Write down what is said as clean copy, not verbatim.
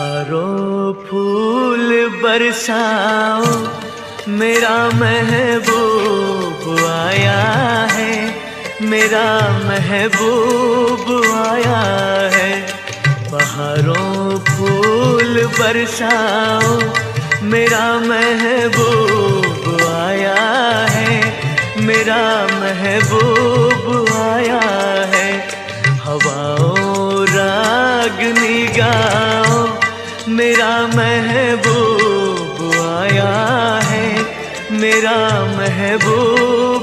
बहारों फूल बरसाओ, मेरा महबूब आया है, मेरा महबूब आया है। बहारों फूल बरसाओ, मेरा महबूब आया है, मेरा महबूब आया है। हवाओं रागनी गाओ, मेरा महबूब आया है, मेरा महबूब